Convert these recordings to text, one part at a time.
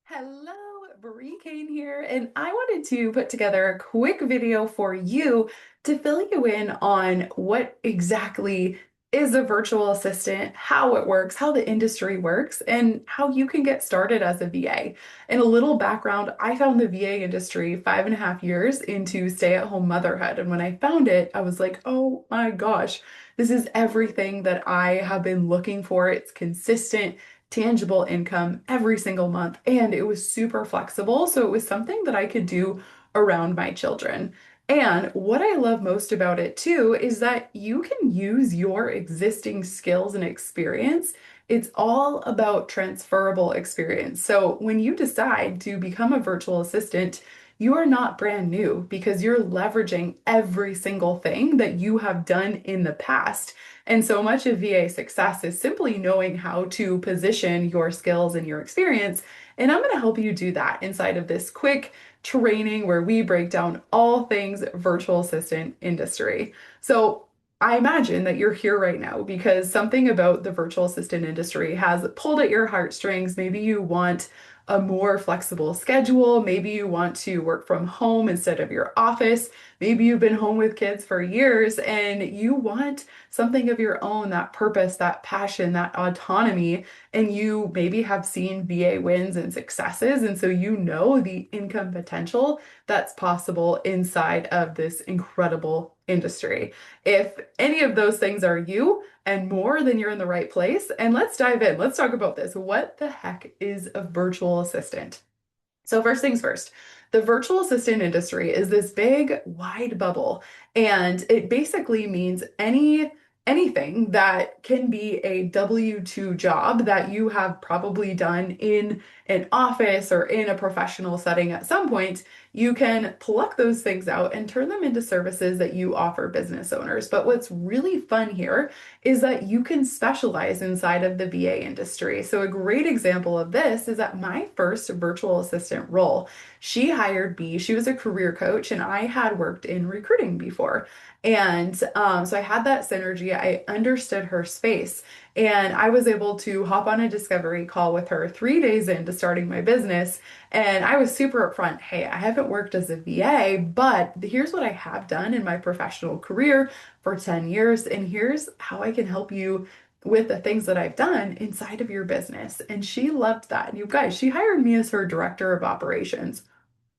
Hello, Bre Cain here, and I wanted to put together a quick video for you to fill you in on what exactly is a virtual assistant, how it works, how the industry works, and how you can get started as a VA. And a little background, I found the VA industry 5.5 years into stay-at-home motherhood. And when I found it, I was like, oh my gosh, this is everything that I have been looking for. It's consistent tangible income every single month. And it was super flexible. So it was something that I could do around my children. And what I love most about it too is that you can use your existing skills and experience. It's all about transferable experience. So when you decide to become a virtual assistant, you are not brand new because you're leveraging every single thing that you have done in the past. And so much of VA success is simply knowing how to position your skills and your experience. And I'm going to help you do that inside of this quick training where we break down all things virtual assistant industry. So I imagine that you're here right now because something about the virtual assistant industry has pulled at your heartstrings. Maybe you want a more flexible schedule. Maybe you want to work from home instead of your office. Maybe you've been home with kids for years and you want something of your own, that purpose, that passion, that autonomy, and you maybe have seen VA wins and successes, and so you know the income potential that's possible inside of this incredible industry. If any of those things are you and more, then you're in the right place. And let's dive in. Let's talk about this. What the heck is a virtual assistant? So first things first, the virtual assistant industry is this big, wide bubble, and it basically means anything that can be a W-2 job that you have probably done in an office or in a professional setting at some point. You can pluck those things out and turn them into services that you offer business owners. But what's really fun here is that you can specialize inside of the VA industry. So a great example of this is at my first virtual assistant role. She hired me. She was a career coach, and I had worked in recruiting before. And so I had that synergy. I understood her space, and I was able to hop on a discovery call with her 3 days into starting my business. And I was super upfront. Hey, I haven't worked as a VA, but here's what I have done in my professional career for 10 years, and here's how I can help you with the things that I've done inside of your business. And she loved that. And you guys, she hired me as her director of operations.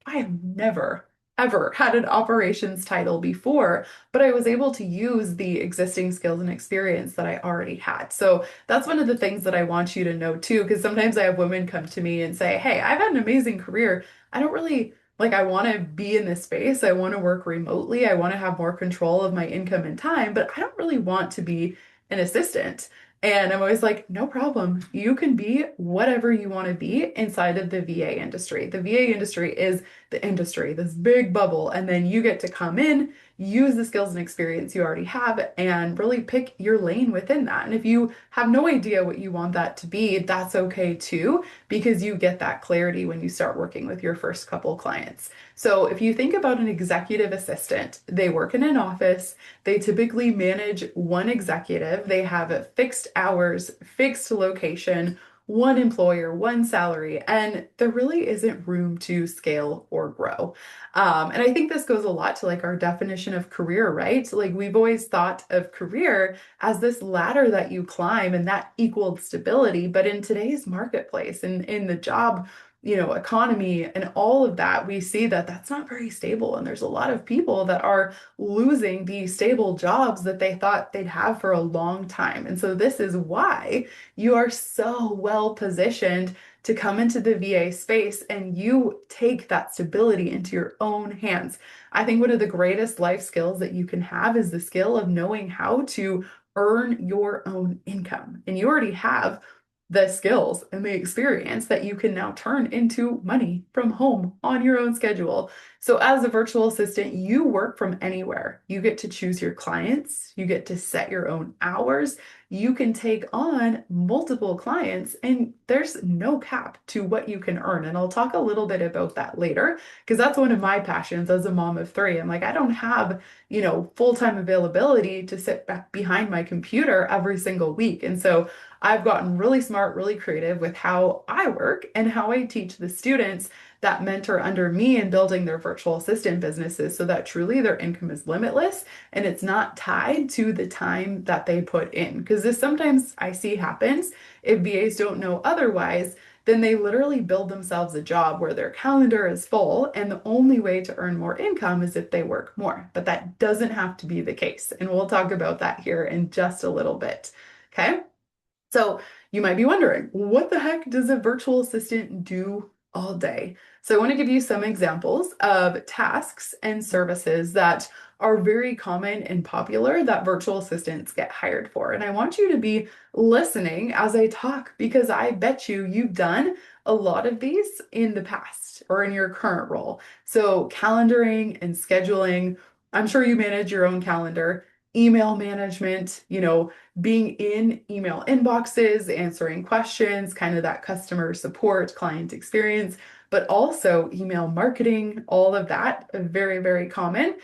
I have never, ever had an operations title before, but I was able to use the existing skills and experience that I already had. So that's one of the things that I want you to know too, because sometimes I have women come to me and say, hey, I've had an amazing career. I don't really I want to be in this space. I want to work remotely. I want to have more control of my income and time, but I don't really want to be an assistant. And I'm always like, no problem. You can be whatever you want to be inside of the VA industry. The VA industry is the industry, this big bubble. And then you get to come in, use the skills and experience you already have, and really pick your lane within that. And if you have no idea what you want that to be, that's okay too, because you get that clarity when you start working with your first couple clients. So if you think about an executive assistant, they work in an office, they typically manage one executive, they have fixed hours, fixed location, one employer, one salary, and there really isn't room to scale or grow. And I think this goes a lot to our definition of career, right? Like we've always thought of career as this ladder that you climb and that equaled stability. But in today's marketplace and in the job, economy and all of that, we see that that's not very stable. And there's a lot of people that are losing the stable jobs that they thought they'd have for a long time. And so this is why you are so well positioned to come into the VA space and you take that stability into your own hands. I think one of the greatest life skills that you can have is the skill of knowing how to earn your own income. And you already have the skills and the experience that you can now turn into money from home on your own schedule. So as a virtual assistant, you work from anywhere. You get to choose your clients, you get to set your own hours, you can take on multiple clients, and there's no cap to what you can earn. And I'll talk a little bit about that later, because that's one of my passions as a mom of three. I'm like, I don't have, full-time availability to sit back behind my computer every single week. And so I've gotten really smart, really creative with how I work and how I teach the students that mentor under me in building their virtual assistant businesses so that truly their income is limitless and it's not tied to the time that they put in. Because this sometimes I see happens if VAs don't know otherwise, then they literally build themselves a job where their calendar is full and the only way to earn more income is if they work more. But that doesn't have to be the case. And we'll talk about that here in just a little bit. Okay. So you might be wondering, what the heck does a virtual assistant do all day? So I want to give you some examples of tasks and services that are very common and popular that virtual assistants get hired for. And I want you to be listening as I talk because I bet you've done a lot of these in the past or in your current role. So calendaring and scheduling, I'm sure you manage your own calendar, email management, being in email inboxes, answering questions, kind of that customer support, client experience, but also email marketing, all of that, very, very common.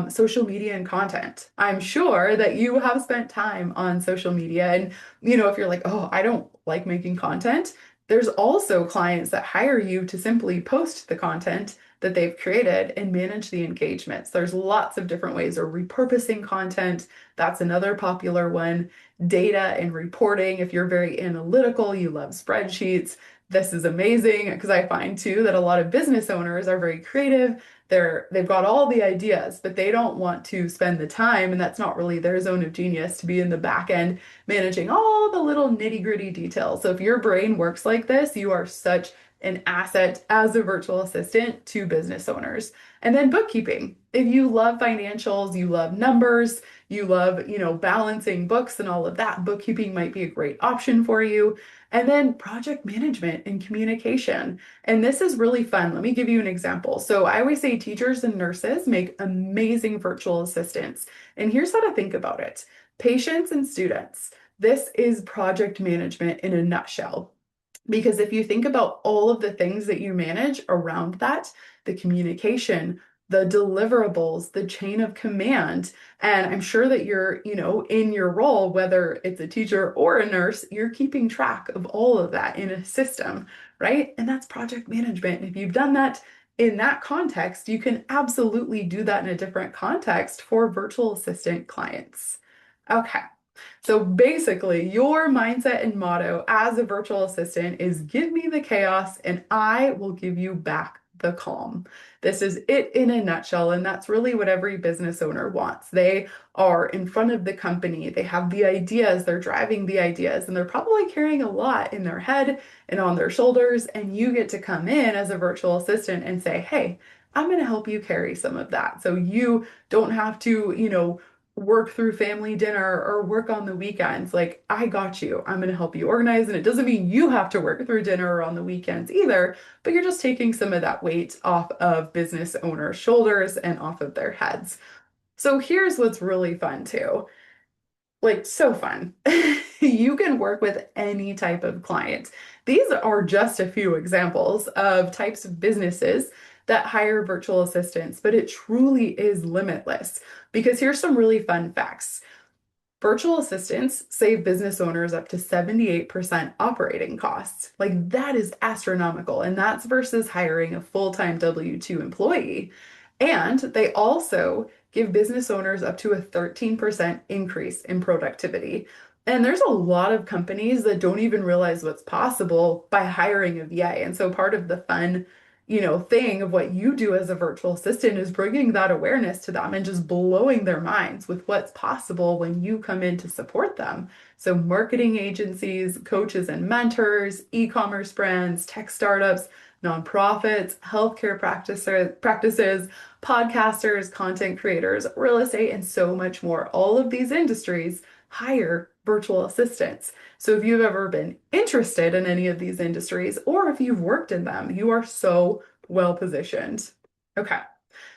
Social media and content. I'm sure that you have spent time on social media. And, if you're like, oh, I don't like making content, there's also clients that hire you to simply post the content that they've created and manage the engagements. There's lots of different ways of repurposing content. That's another popular one. Data and reporting. If you're very analytical, you love spreadsheets. This is amazing because I find too that a lot of business owners are very creative. They've got all the ideas, but they don't want to spend the time, and that's not really their zone of genius to be in the back end managing all the little nitty-gritty details. So if your brain works like this, you are such an asset as a virtual assistant to business owners. And then bookkeeping. If you love financials, you love numbers, you love, balancing books and all of that, bookkeeping might be a great option for you. And then project management and communication. And this is really fun. Let me give you an example. So I always say teachers and nurses make amazing virtual assistants. And here's how to think about it. Patients and students. This is project management in a nutshell. Because if you think about all of the things that you manage around that, the communication, the deliverables, the chain of command, and I'm sure that you're, in your role, whether it's a teacher or a nurse, you're keeping track of all of that in a system, right? And that's project management. If you've done that in that context, you can absolutely do that in a different context for virtual assistant clients. Okay. So basically, your mindset and motto as a virtual assistant is give me the chaos and I will give you back the calm. This is it in a nutshell, and that's really what every business owner wants. They are in front of the company, they have the ideas, they're driving the ideas, and they're probably carrying a lot in their head and on their shoulders. And you get to come in as a virtual assistant and say, hey, I'm going to help you carry some of that. So you don't have to, work through family dinner or work on the weekends. Like, I got you. I'm going to help you organize. And it doesn't mean you have to work through dinner or on the weekends either, but you're just taking some of that weight off of business owners' shoulders and off of their heads. So here's what's really fun too. Like, so fun. You can work with any type of client. These are just a few examples of types of businesses that hire virtual assistants, but it truly is limitless. Because here's some really fun facts. Virtual assistants save business owners up to 78% operating costs. Like, that is astronomical. And that's versus hiring a full-time W-2 employee. And they also give business owners up to a 13% increase in productivity. And there's a lot of companies that don't even realize what's possible by hiring a VA. And so part of the fun, thing of what you do as a virtual assistant is bringing that awareness to them and just blowing their minds with what's possible when you come in to support them. So marketing agencies, coaches and mentors, e-commerce brands, tech startups, nonprofits, healthcare practices, podcasters, content creators, real estate, and so much more. All of these industries hire virtual assistants. So if you've ever been interested in any of these industries, or if you've worked in them, you are so well positioned. Okay.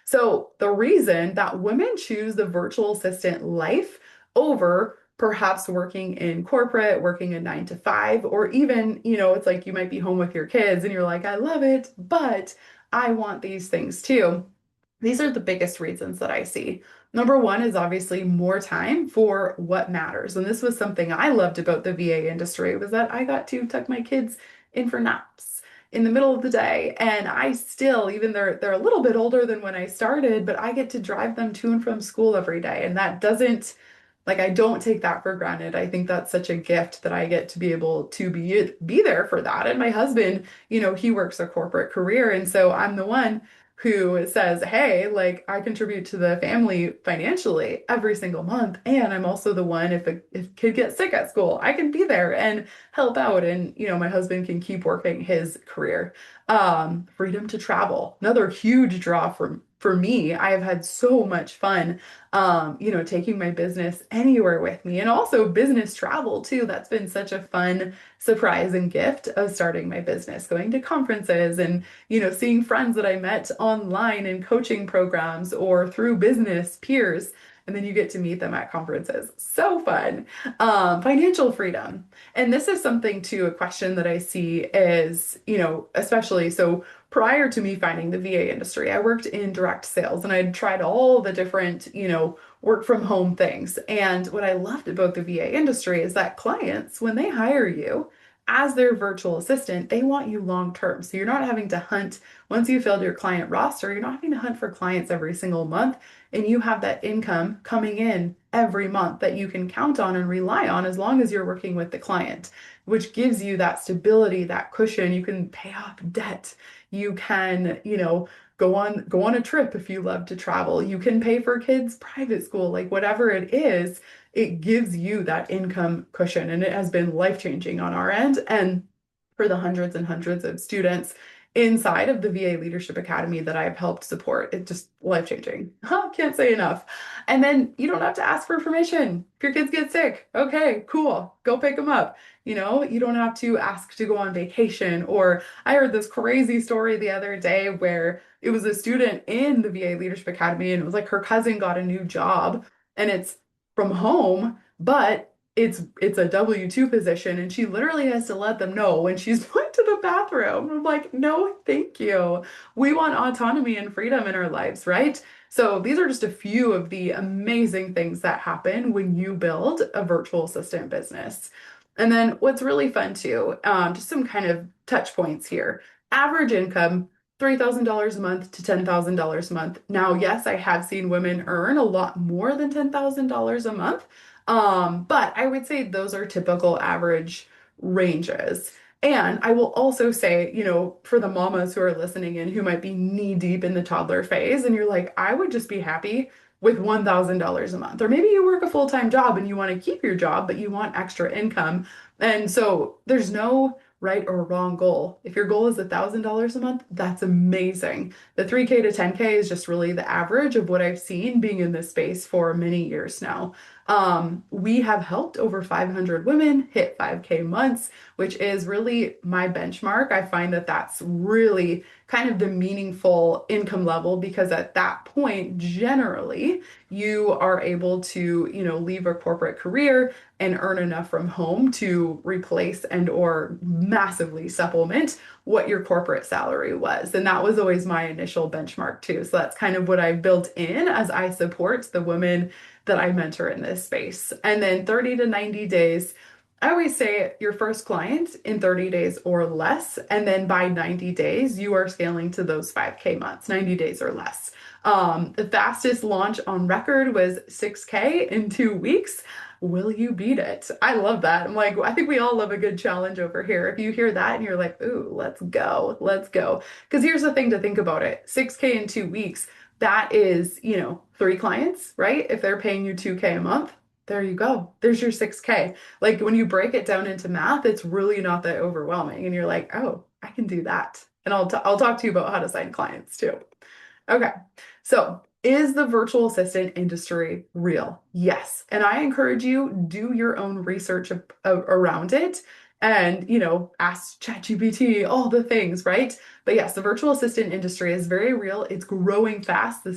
So the reason that women choose the virtual assistant life over perhaps working in corporate, working a 9 to 5, or even, it's like you might be home with your kids and you're like, I love it, but I want these things too. These are the biggest reasons that I see. Number one is obviously more time for what matters. And this was something I loved about the VA industry was that I got to tuck my kids in for naps in the middle of the day. And I still, even they're a little bit older than when I started, but I get to drive them to and from school every day. And that doesn't like I don't take that for granted. I think that's such a gift that I get to be able to be there for that. And my husband, he works a corporate career, and so I'm the one who says, "Hey, like I contribute to the family financially every single month, and I'm also the one if kid gets sick at school, I can be there and help out." And my husband can keep working his career. Freedom to travel, another huge draw for me. I have had so much fun taking my business anywhere with me and also business travel too. That's been such a fun surprise and gift of starting my business, going to conferences and, seeing friends that I met online in coaching programs or through business peers. And then you get to meet them at conferences. So fun. Financial freedom. And this is something too, a question that I see is, especially so prior to me finding the VA industry, I worked in direct sales and I'd tried all the different, work from home things. And what I loved about the VA industry is that clients, when they hire you as their virtual assistant, they want you long term. So you're not having to hunt, once you filled your client roster, you're not having to hunt for clients every single month. And you have that income coming in every month that you can count on and rely on as long as you're working with the client, which gives you that stability, that cushion. You can pay off debt. You can, go on a trip if you love to travel. You can pay for kids' private school, like whatever it is, it gives you that income cushion. And it has been life-changing on our end. And for the hundreds and hundreds of students inside of the VA Leadership Academy that I've helped support, it's just life-changing. Can't say enough. And then you don't have to ask for permission. If your kids get sick, okay, cool, go pick them up. You don't have to ask to go on vacation. Or I heard this crazy story the other day where it was a student in the VA Leadership Academy, and it was like her cousin got a new job and it's from home, but it's a W-2 position, and she literally has to let them know when she's going to the bathroom. I'm like, no, thank you. We want autonomy and freedom in our lives, right? So these are just a few of the amazing things that happen when you build a virtual assistant business. And then what's really fun too, just some kind of touch points here. Average income, $3,000 a month to $10,000 a month. Now, yes, I have seen women earn a lot more than $10,000 a month, but I would say those are typical average ranges. And I will also say, for the mamas who are listening in who might be knee deep in the toddler phase, and you're like, I would just be happy with $1,000 a month. Or maybe you work a full-time job and you want to keep your job, but you want extra income. And so there's no right or wrong goal. If your goal is $1,000 a month, that's amazing. The 3K to 10K is just really the average of what I've seen being in this space for many years now. We have helped over 500 women hit 5K months, which is really my benchmark. I find that that's really kind of the meaningful income level because at that point, generally, you are able to, leave a corporate career and earn enough from home to replace and or massively supplement what your corporate salary was. And that was always my initial benchmark too. So that's kind of what I built in as I support the women that I mentor in this space. And then 30 to 90 days, I always say your first client in 30 days or less. And then by 90 days, you are scaling to those 5K months, 90 days or less. The fastest launch on record was 6K in 2 weeks. Will you beat it? I love that. I'm like, I think we all love a good challenge over here. If you hear that and you're like, ooh, let's go, let's go. Because here's the thing to think about it. 6K in 2 weeks, that is, 3 clients, right? If they're paying you 2K a month, there you go. There's your 6K. Like when you break it down into math, it's really not that overwhelming. And you're like, oh, I can do that. And I'll talk to you about how to sign clients too. Okay. So is the virtual assistant industry real? Yes. And I encourage you, do your own research around it and, ask ChatGPT, all the things, right? But yes, the virtual assistant industry is very real. It's growing fast. The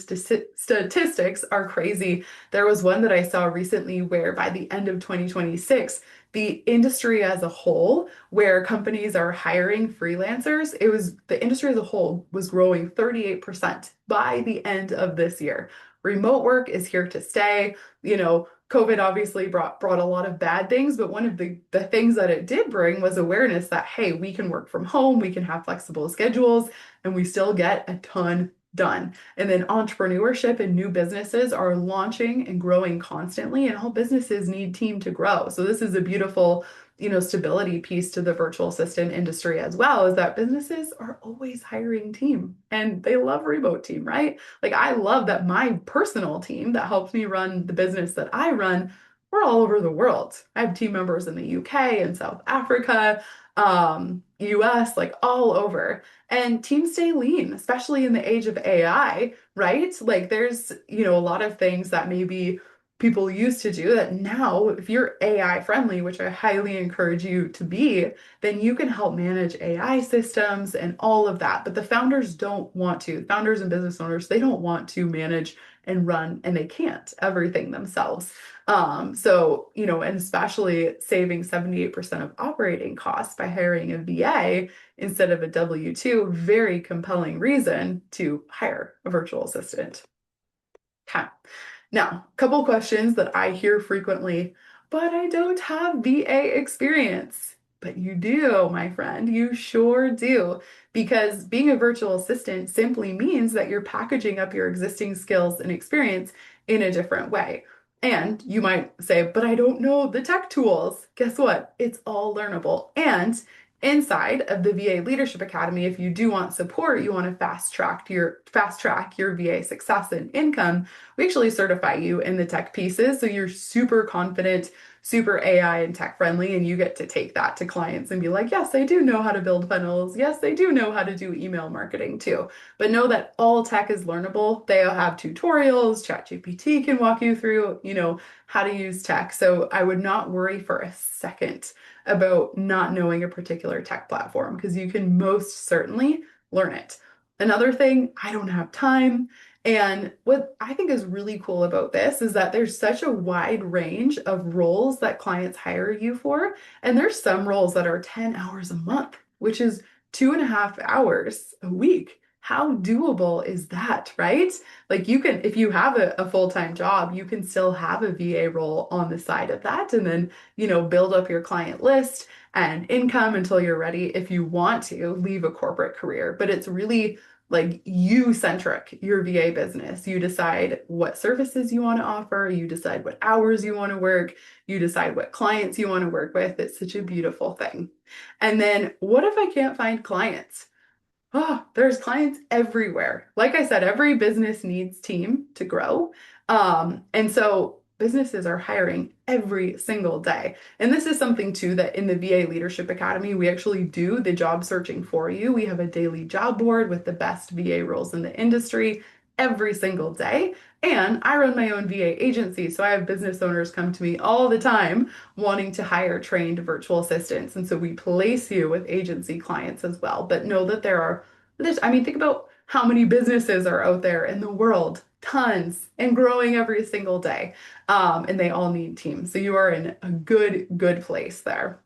statistics are crazy. There was one that I saw recently where by the end of 2026, the industry as a whole, where companies are hiring freelancers, the industry as a whole was growing 38% by the end of this year. Remote work is here to stay. COVID obviously brought a lot of bad things, but one of the things that it did bring was awareness that, hey, we can work from home, we can have flexible schedules, and we still get a ton done. And then entrepreneurship and new businesses are launching and growing constantly, and all businesses need team to grow. So this is a beautiful, stability piece to the virtual assistant industry as well, is that businesses are always hiring team and they love remote team, right? Like I love that my personal team that helps me run the business that I run, we're all over the world. I have team members in the UK and South Africa, US, like all over. And teams stay lean, especially in the age of AI, right? Like there's, a lot of things that maybe people used to do that now, if you're AI friendly, which I highly encourage you to be, then you can help manage AI systems and all of that. But the founders don't want to. Founders and business owners, they don't want to manage and run, and they can't everything themselves. And especially saving 78% of operating costs by hiring a VA instead of a W-2, very compelling reason to hire a virtual assistant. Okay. Now, a couple questions that I hear frequently, but I don't have VA experience. But you do, my friend, you sure do. Because being a virtual assistant simply means that you're packaging up your existing skills and experience in a different way. And you might say, but I don't know the tech tools. Guess what? It's all learnable. And inside of the VA Leadership Academy, if you do want support, you want to fast track your VA success and income, we actually certify you in the tech pieces. So you're super confident, super AI and tech friendly, and you get to take that to clients and be like, yes, I do know how to build funnels. Yes, I do know how to do email marketing too. But know that all tech is learnable. They'll have tutorials, ChatGPT can walk you through, how to use tech. So I would not worry for a second about not knowing a particular tech platform because you can most certainly learn it. Another thing, I don't have time. And what I think is really cool about this is that there's such a wide range of roles that clients hire you for. And there's some roles that are 10 hours a month, which is 2.5 hours a week. How doable is that, right? Like you can, if you have a full-time job, you can still have a VA role on the side of that and then, build up your client list and income until you're ready if you want to leave a corporate career. But it's really like you centric, your VA business. You decide what services you want to offer, you decide what hours you want to work, you decide what clients you want to work with. It's such a beautiful thing. And then what if I can't find clients? Oh, there's clients everywhere. Like I said, every business needs team to grow. And so businesses are hiring every single day. And this is something too that in the VA Leadership Academy, we actually do the job searching for you. We have a daily job board with the best VA roles in the industry every single day. And I run my own VA agency. So I have business owners come to me all the time wanting to hire trained virtual assistants. And so we place you with agency clients as well. But know that think about how many businesses are out there in the world, tons, and growing every single day. And they all need teams. So you are in a good place there.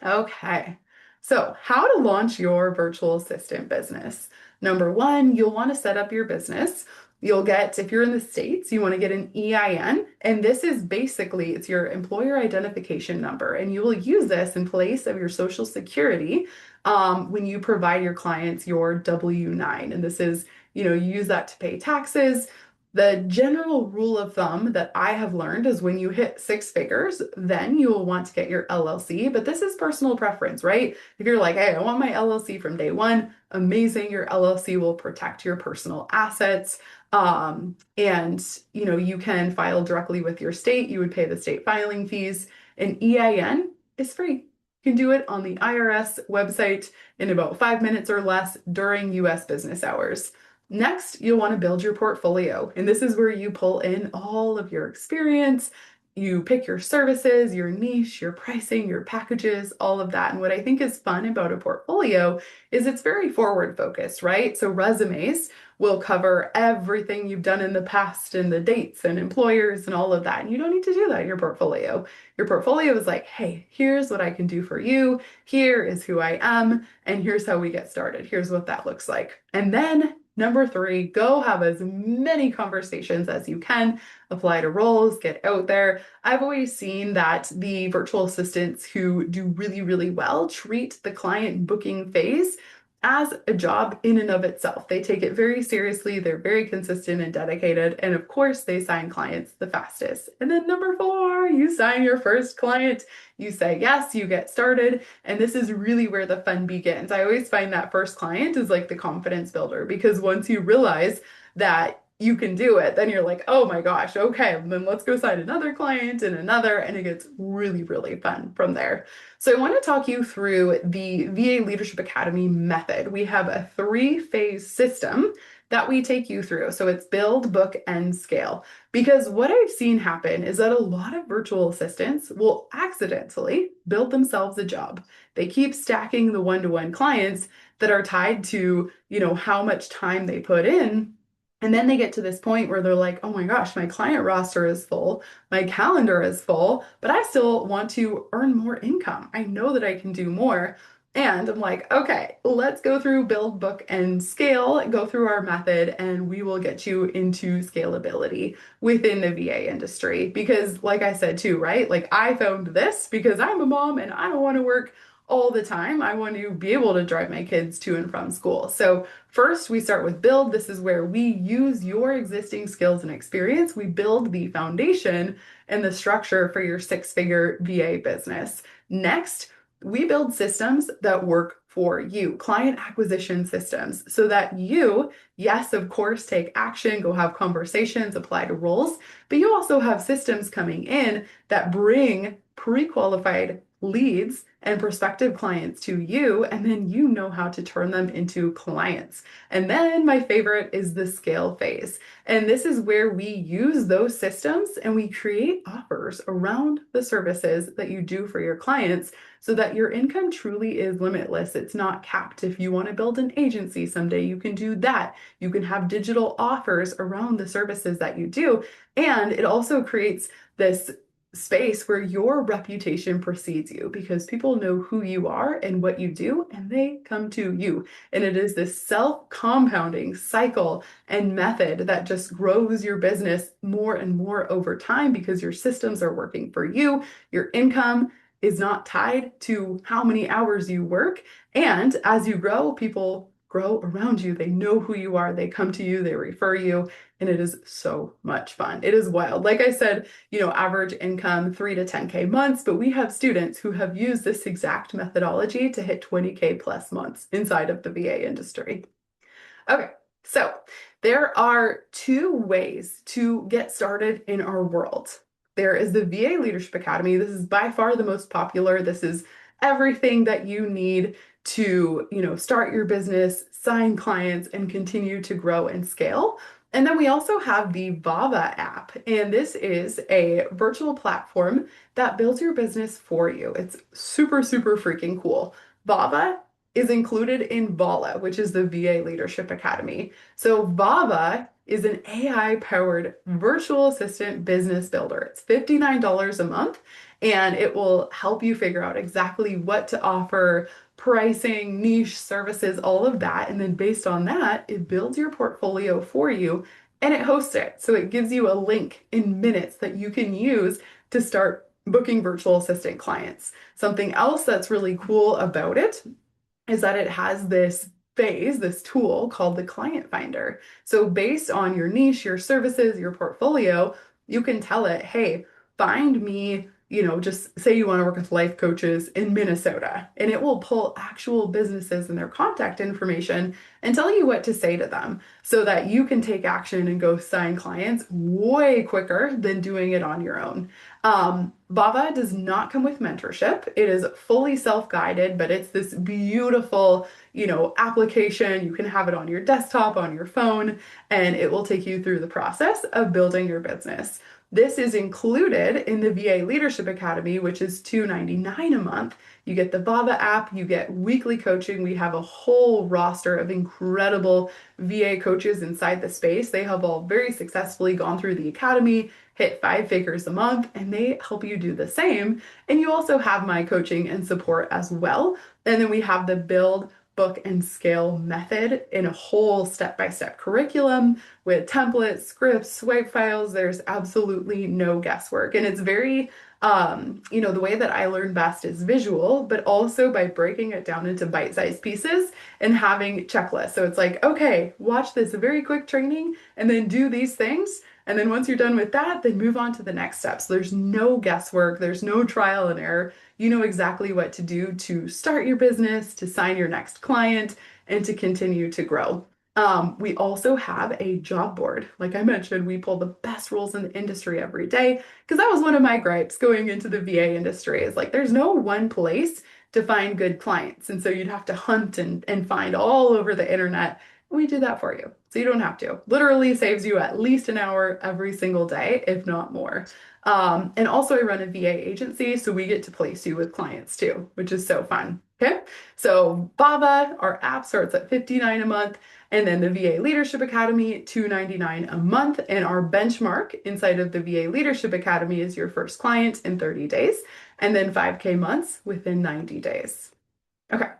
Okay. So, how to launch your virtual assistant business. Number one, you'll want to set up your business. If you're in the States, you want to get an EIN. And this is basically, it's your employer identification number. And you will use this in place of your social security when you provide your clients your W-9. And this is, you use that to pay taxes. The general rule of thumb that I have learned is when you hit six figures, then you will want to get your LLC. But this is personal preference, right? If you're like, hey, I want my LLC from day one, amazing. Your LLC will protect your personal assets. You can file directly with your state. You would pay the state filing fees. An EIN is free. You can do it on the IRS website in about 5 minutes or less during US business hours. Next, you'll want to build your portfolio. And this is where you pull in all of your experience, you pick your services, your niche, your pricing, your packages, all of that. And what I think is fun about a portfolio is it's very forward focused, right? So resumes will cover everything you've done in the past and the dates and employers and all of that. And you don't need to do that in your portfolio. Your portfolio is like, hey, here's what I can do for you. Here is who I am. And here's how we get started. Here's what that looks like. And then number three, go have as many conversations as you can, apply to roles, get out there. I've always seen that the virtual assistants who do really, really well treat the client booking phase as a job in and of itself. They take it very seriously, they're very consistent and dedicated, and of course, they sign clients the fastest. And then number four, you sign your first client, you say yes, you get started, and this is really where the fun begins. I always find that first client is like the confidence builder because once you realize that you can do it, then you're like, oh my gosh, okay, then let's go sign another client and another, and it gets really, really fun from there. So I want to talk you through the VA Leadership Academy method. We have a three-phase system that we take you through. So it's build, book, and scale. Because what I've seen happen is that a lot of virtual assistants will accidentally build themselves a job. They keep stacking the one-to-one clients that are tied to, how much time they put in. And then they get to this point where they're like, oh my gosh, my client roster is full, my calendar is full, but I still want to earn more income. I know that I can do more. And I'm like, okay, let's go through build, book, and scale, go through our method, and we will get you into scalability within the VA industry. Because, like I said too, right? Like, I found this because I'm a mom and I don't want to work all the time. I want to be able to drive my kids to and from school. So, first, we start with build. This is where we use your existing skills and experience. We build the foundation and the structure for your six-figure VA business. Next, we build systems that work for you, client acquisition systems, so that you, yes, of course, take action, go have conversations, apply to roles, but you also have systems coming in that bring pre-qualified leads and prospective clients to you, and then you know how to turn them into clients. And then my favorite is the scale phase. And this is where we use those systems and we create offers around the services that you do for your clients so that your income truly is limitless. It's not capped. If you want to build an agency someday, you can do that. You can have digital offers around the services that you do. And it also creates this space where your reputation precedes you because people know who you are and what you do, and they come to you. And it is this self-compounding cycle and method that just grows your business more and more over time because your systems are working for you. Your income is not tied to how many hours you work. And as you grow, people grow around you. They know who you are. They come to you, they refer you, and it is so much fun. It is wild. Like I said, average income 3 to 10K months, but we have students who have used this exact methodology to hit 20K plus months inside of the VA industry. Okay, so there are two ways to get started in our world. There is the VA Leadership Academy. This is by far the most popular. This is everything that you need to, start your business, sign clients, and continue to grow and scale. And then we also have the Vava app, and this is a virtual platform that builds your business for you. It's super, super freaking cool. Vava is included in Vala, which is the VA Leadership Academy. So Vava is an AI-powered virtual assistant business builder. It's $59 a month, and it will help you figure out exactly what to offer, pricing, niche services, all of that. And then based on that, it builds your portfolio for you and it hosts it. So it gives you a link in minutes that you can use to start booking virtual assistant clients. Something else that's really cool about it is that it has this phase, this tool called the Client Finder. So based on your niche, your services, your portfolio, you can tell it, hey, find me, just say you want to work with life coaches in Minnesota, and it will pull actual businesses and their contact information and tell you what to say to them so that you can take action and go sign clients way quicker than doing it on your own. Bava does not come with mentorship. It is fully self-guided, but it's this beautiful, application. You can have it on your desktop, on your phone, and it will take you through the process of building your business. This is included in the VA Leadership Academy, which is $299 a month. You get the VAVA app, you get weekly coaching. We have a whole roster of incredible VA coaches inside the space. They have all very successfully gone through the academy, hit 5 figures a month, and they help you do the same. And you also have my coaching and support as well. And then we have the build, book, and scale method in a whole step-by-step curriculum with templates, scripts, swipe files. There's absolutely no guesswork. And it's very, the way that I learn best is visual, but also by breaking it down into bite-sized pieces and having checklists. So it's like, okay, watch this very quick training and then do these things. And then once you're done with that, then move on to the next steps. There's no guesswork, there's no trial and error. You know exactly what to do to start your business, to sign your next client, and to continue to grow. We also have a job board. Like I mentioned, we pull the best roles in the industry every day because that was one of my gripes going into the VA industry is like there's no one place to find good clients. And so you'd have to hunt and find all over the internet. We do that for you. So you don't have to. Literally saves you at least an hour every single day, if not more. And also I run a VA agency, so we get to place you with clients too, which is so fun. Okay. So Bava, our app starts at $59 a month. And then the VA Leadership Academy, $299 a month. And our benchmark inside of the VA Leadership Academy is your first client in 30 days, and then 5K months within 90 days. Okay.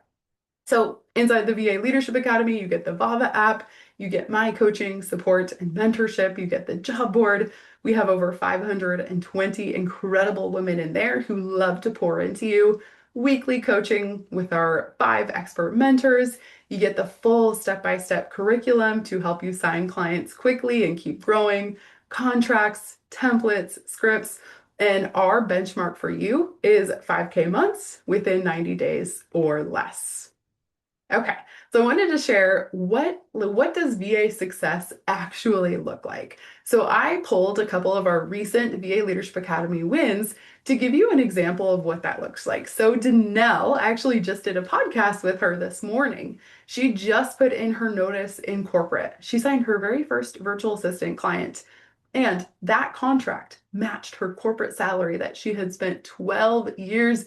So inside the VA Leadership Academy, you get the VAVA app, you get my coaching, support, and mentorship, you get the job board. We have over 520 incredible women in there who love to pour into you. Weekly coaching with our 5 expert mentors. You get the full step-by-step curriculum to help you sign clients quickly and keep growing, contracts, templates, scripts, and our benchmark for you is 5K months within 90 days or less. Okay, so I wanted to share what does VA success actually look like? So I pulled a couple of our recent VA Leadership Academy wins to give you an example of what that looks like. So Danelle, I actually just did a podcast with her this morning. She just put in her notice in corporate. She signed her very first virtual assistant client. And that contract matched her corporate salary that she had spent 12 years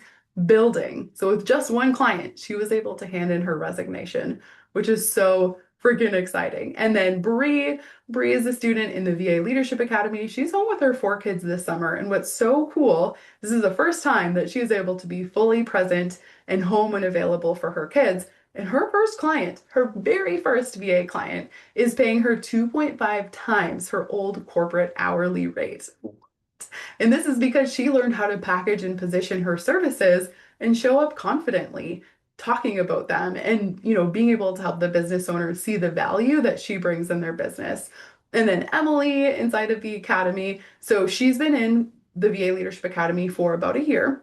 building. So with just one client, she was able to hand in her resignation, which is so freaking exciting. And then Bre is a student in the VA Leadership Academy. She's home with her 4 kids this summer. And what's so cool, this is the first time that she is able to be fully present and home and available for her kids. And her first client, her very first VA client, is paying her 2.5 times her old corporate hourly rate. And this is because she learned how to package and position her services and show up confidently talking about them and, being able to help the business owners see the value that she brings in their business. And then Emily inside of the academy. So she's been in the VA Leadership Academy for about a year.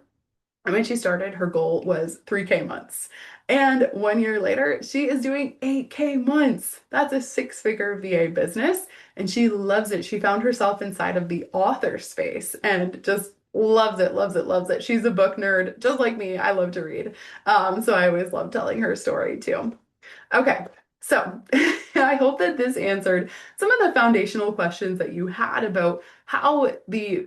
And when she started, her goal was 3K months. And 1 year later, she is doing 8K months. That's a 6-figure VA business. And she loves it. She found herself inside of the author space and just loves it, loves it, loves it. She's a book nerd, just like me. I love to read. So I always love telling her story too. Okay, so I hope that this answered some of the foundational questions that you had about how the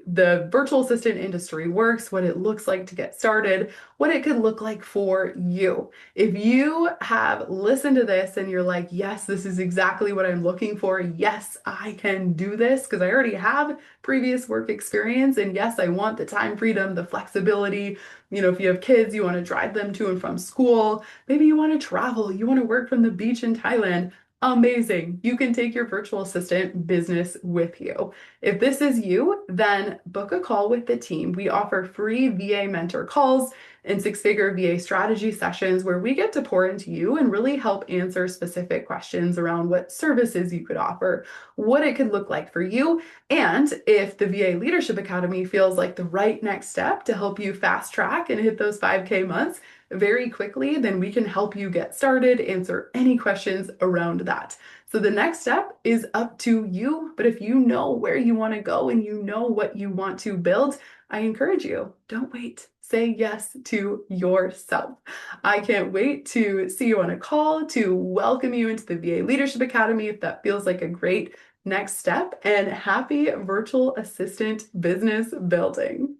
virtual assistant industry works, what it looks like to get started, what it could look like for you. If you have listened to this and you're like, yes, this is exactly what I'm looking for. Yes, I can do this because I already have previous work experience. And yes, I want the time freedom, the flexibility. If you have kids, you want to drive them to and from school. Maybe you want to travel, you want to work from the beach in Thailand. Amazing. You can take your virtual assistant business with you. If this is you, then book a call with the team. We offer free VA mentor calls and 6-figure VA strategy sessions where we get to pour into you and really help answer specific questions around what services you could offer, what it could look like for you, and if the VA Leadership Academy feels like the right next step to help you fast track and hit those 5K months very quickly, then we can help you get started, answer any questions around that. So the next step is up to you, but if you know where you want to go and you know what you want to build, I encourage you, don't wait. say yes to yourself. I can't wait to see you on a call to welcome you into the VA Leadership Academy if that feels like a great next step, and happy virtual assistant business building.